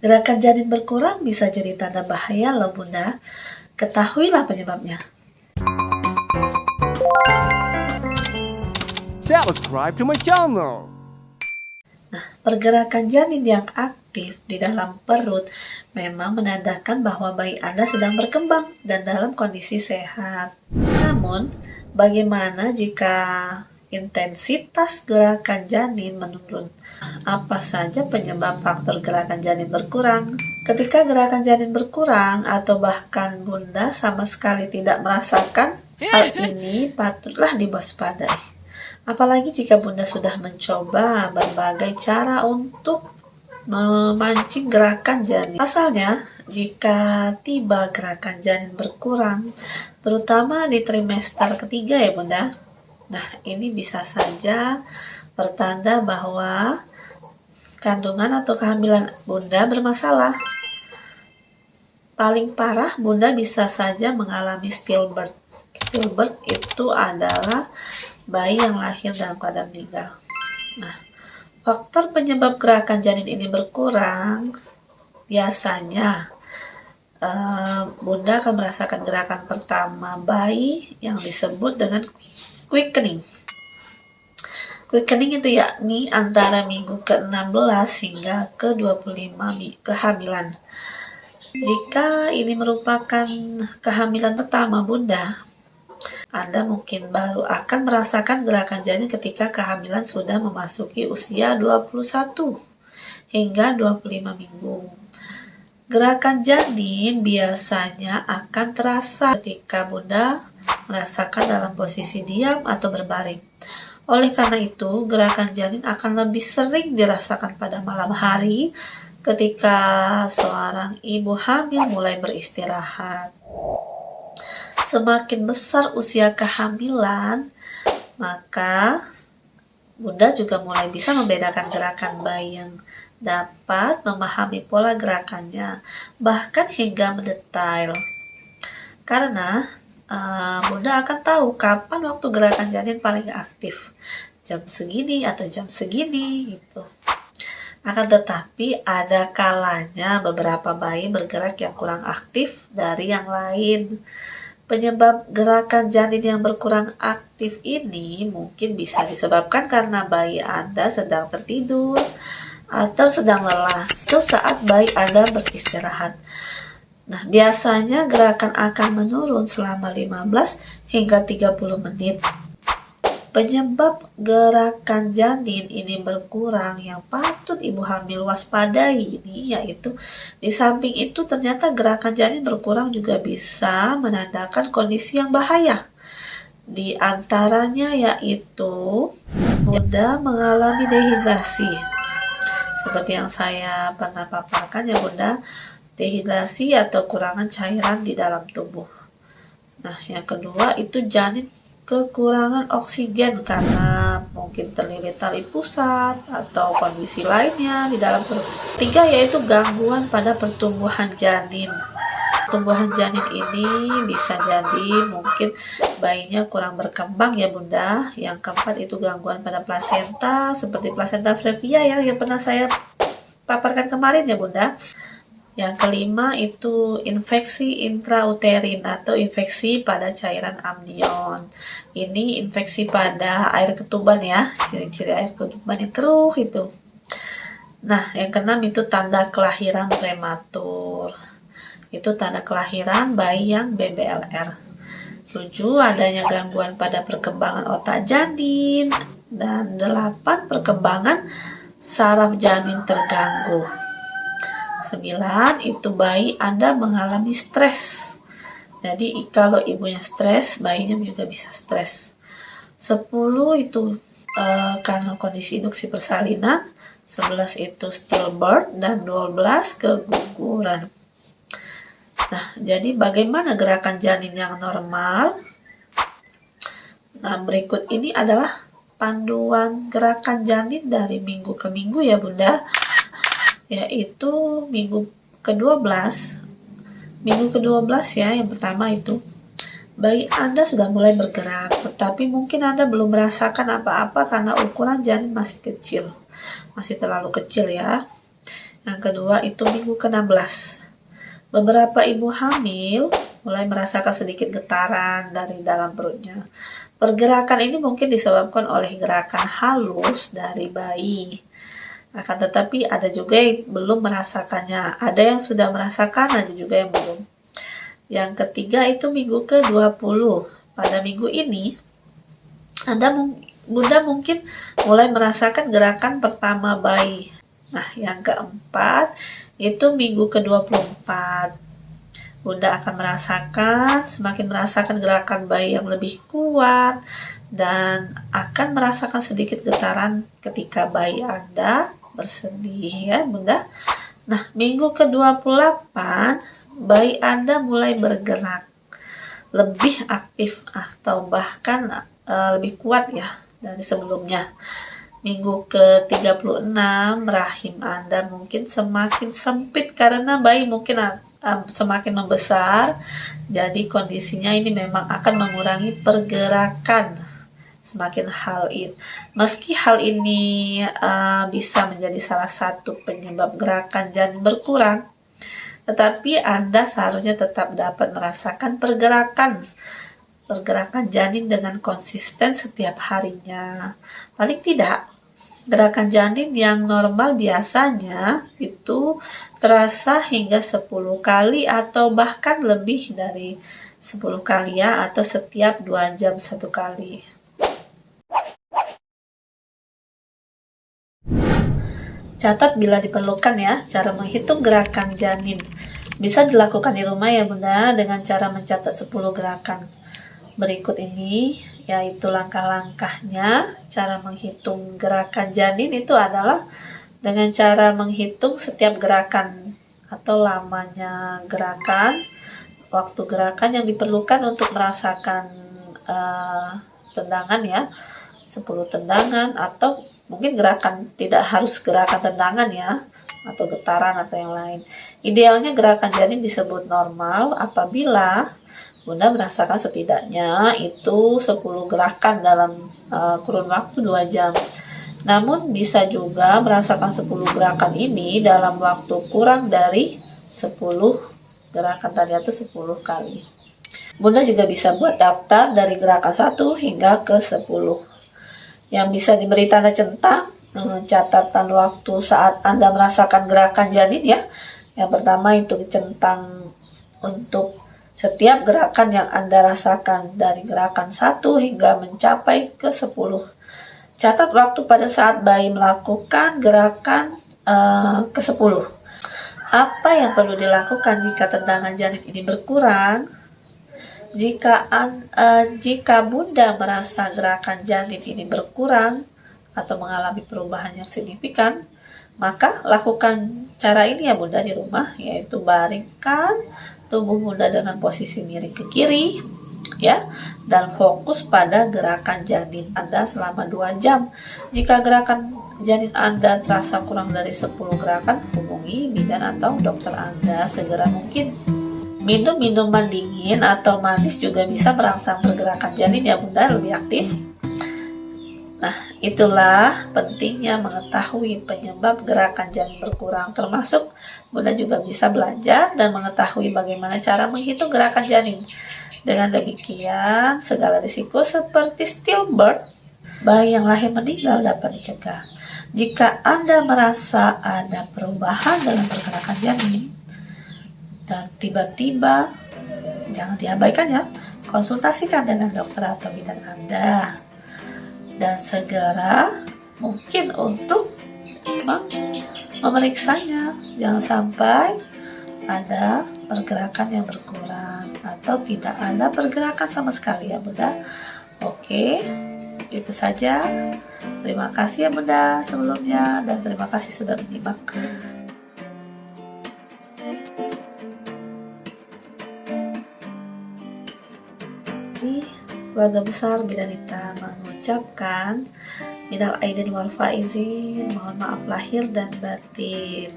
Gerakan janin berkurang bisa jadi tanda bahaya loh Bunda. Ketahuilah penyebabnya. Subscribe to my channel. Pergerakan janin yang aktif di dalam perut memang menandakan bahwa bayi Anda sedang berkembang dan dalam kondisi sehat. Namun, bagaimana jika intensitas gerakan janin menurun? Apa saja penyebab faktor gerakan janin berkurang? Ketika gerakan janin berkurang atau bahkan Bunda sama sekali tidak merasakan, hal ini patutlah diwaspadai. Apalagi jika Bunda sudah mencoba berbagai cara untuk memancing gerakan janin. Pasalnya, jika tiba gerakan janin berkurang, terutama di trimester ketiga ya Bunda. Nah, ini bisa saja pertanda bahwa kandungan atau kehamilan Bunda bermasalah. Paling parah, Bunda bisa saja mengalami stillbirth. Stillbirth itu adalah bayi yang lahir dalam keadaan meninggal. Nah, faktor penyebab gerakan janin ini berkurang biasanya Bunda akan merasakan gerakan pertama bayi yang disebut dengan quickening. Quickening itu yakni antara minggu ke-16 hingga ke-25 kehamilan. Jika ini merupakan kehamilan pertama Bunda, Anda mungkin baru akan merasakan gerakan janin ketika kehamilan sudah memasuki usia 21 hingga 25 minggu. Gerakan janin biasanya akan terasa ketika Bunda merasakan dalam posisi diam atau berbaring. Oleh karena itu, gerakan janin akan lebih sering dirasakan pada malam hari ketika seorang ibu hamil mulai beristirahat. Semakin besar usia kehamilan, maka Bunda juga mulai bisa membedakan gerakan bayi yang dapat memahami pola gerakannya, bahkan hingga mendetail. Karena Bunda akan tahu kapan waktu gerakan janin paling aktif, jam segini atau jam segini gitu. Akan tetapi ada kalanya beberapa bayi bergerak yang kurang aktif dari yang lain. Penyebab gerakan janin yang berkurang aktif ini mungkin bisa disebabkan karena bayi Anda sedang tertidur atau sedang lelah atau saat bayi Anda beristirahat. Nah, biasanya gerakan akan menurun selama 15 hingga 30 menit. Penyebab gerakan janin ini berkurang yang patut ibu hamil waspadai ini yaitu di samping itu ternyata gerakan janin berkurang juga bisa menandakan kondisi yang bahaya. Di antaranya yaitu Bunda mengalami dehidrasi. Seperti yang saya pernah paparkan ya Bunda, dehidrasi atau kurangan cairan di dalam tubuh. Nah, yang kedua itu janin kekurangan oksigen karena mungkin terlilit tali pusat atau kondisi lainnya di dalam perut. Tiga yaitu gangguan pada pertumbuhan janin. Pertumbuhan janin ini bisa jadi mungkin bayinya kurang berkembang ya Bunda. Yang keempat itu gangguan pada plasenta seperti plasenta previa yang pernah saya paparkan kemarin ya Bunda. Yang kelima itu infeksi intrauterin atau infeksi pada cairan amnion. Ini infeksi pada air ketuban ya, ciri-ciri air ketuban yang keruh itu. Nah, yang keenam itu tanda kelahiran prematur. Itu tanda kelahiran bayi yang BBLR. 7 adanya gangguan pada perkembangan otak janin. Dan 8 perkembangan saraf janin terganggu. 9 itu bayi Anda mengalami stres. Jadi kalau ibunya stres, bayinya juga bisa stres. 10 itu karena kondisi induksi persalinan. 11 itu stillbirth dan 12 keguguran. Nah, jadi bagaimana gerakan janin yang normal? Nah, berikut ini adalah panduan gerakan janin dari minggu ke minggu ya Bunda. Yaitu minggu ke-12 ya, yang pertama itu bayi Anda sudah mulai bergerak, tetapi mungkin Anda belum merasakan apa-apa karena ukuran janin masih kecil, masih terlalu kecil ya. Yang kedua itu minggu ke-16. Beberapa ibu hamil mulai merasakan sedikit getaran dari dalam perutnya. Pergerakan ini mungkin disebabkan oleh gerakan halus dari bayi. Akan tetapi ada juga yang belum merasakannya. Ada yang sudah merasakan, ada juga yang belum. Yang ketiga itu minggu ke-20. Pada minggu ini, Bunda mungkin mulai merasakan gerakan pertama bayi. Nah, yang keempat itu minggu ke-24. Bunda akan semakin merasakan gerakan bayi yang lebih kuat dan akan merasakan sedikit getaran ketika bayi Anda bersedih ya Bunda. Nah, minggu ke-28 bayi Anda mulai bergerak lebih aktif atau bahkan lebih kuat ya dari sebelumnya. Minggu ke-36 rahim Anda mungkin semakin sempit karena bayi mungkin semakin membesar. Jadi kondisinya ini memang akan mengurangi pergerakan meski hal ini bisa menjadi salah satu penyebab gerakan janin berkurang, tetapi Anda seharusnya tetap dapat merasakan pergerakan janin dengan konsisten setiap harinya. Paling tidak, gerakan janin yang normal biasanya itu terasa hingga 10 kali atau bahkan lebih dari 10 kali ya, atau setiap 2 jam 1 kali. Catat bila diperlukan ya, cara menghitung gerakan janin. Bisa dilakukan di rumah ya Bunda dengan cara mencatat 10 gerakan. Berikut ini yaitu langkah-langkahnya. Cara menghitung gerakan janin itu adalah dengan cara menghitung setiap gerakan atau lamanya gerakan, waktu gerakan yang diperlukan untuk merasakan tendangan ya, 10 tendangan, atau mungkin gerakan, tidak harus gerakan tendangan ya, atau getaran atau yang lain. Idealnya gerakan janin disebut normal apabila Bunda merasakan setidaknya itu 10 gerakan dalam kurun waktu 2 jam. Namun bisa juga merasakan 10 gerakan ini dalam waktu kurang dari 10 gerakan tadi atau 10 kali. Bunda juga bisa buat daftar dari gerakan 1 hingga ke 10. Yang bisa diberi tanda centang, catatan waktu saat Anda merasakan gerakan janin ya. Yang pertama itu centang untuk setiap gerakan yang Anda rasakan dari gerakan 1 hingga mencapai ke 10. Catat waktu pada saat bayi melakukan gerakan ke 10. Apa yang perlu dilakukan jika tendangan janin ini berkurang? Jika Bunda merasa gerakan janin ini berkurang atau mengalami perubahan yang signifikan, maka lakukan cara ini ya Bunda di rumah, yaitu baringkan tubuh Bunda dengan posisi miring ke kiri ya, dan fokus pada gerakan janin Anda selama 2 jam. Jika gerakan janin Anda terasa kurang dari 10 gerakan, hubungi bidan atau dokter Anda segera mungkin. Minum minuman dingin atau manis juga bisa merangsang pergerakan janin ya Bunda lebih aktif. Nah, itulah pentingnya mengetahui penyebab gerakan janin berkurang, termasuk Bunda juga bisa belajar dan mengetahui bagaimana cara menghitung gerakan janin. Dengan demikian, segala risiko seperti stillbirth, bayi yang lahir meninggal dapat dicegah. Jika Anda merasa ada perubahan dalam pergerakan janin dan tiba-tiba, jangan diabaikan ya, konsultasikan dengan dokter atau bidan Anda. Dan segera mungkin untuk memeriksanya. Jangan sampai ada pergerakan yang berkurang atau tidak ada pergerakan sama sekali ya Bunda. Oke, itu saja. Terima kasih ya Bunda sebelumnya, dan terima kasih sudah menyimak. Keluarga besar Bidanita mengucapkan minal aidin wal faizin, mohon maaf lahir dan batin.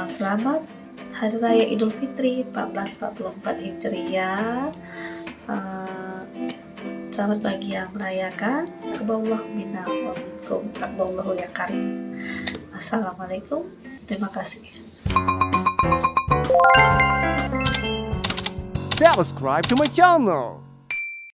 Selamat Hari Raya Idul Fitri 1444 Hijriah. Selamat bagi yang merayakan. Taqabbalallahu minna wa minkum. Taqabbalallahu ya karim. Assalamualaikum Terima kasih. Subscribe to my channel.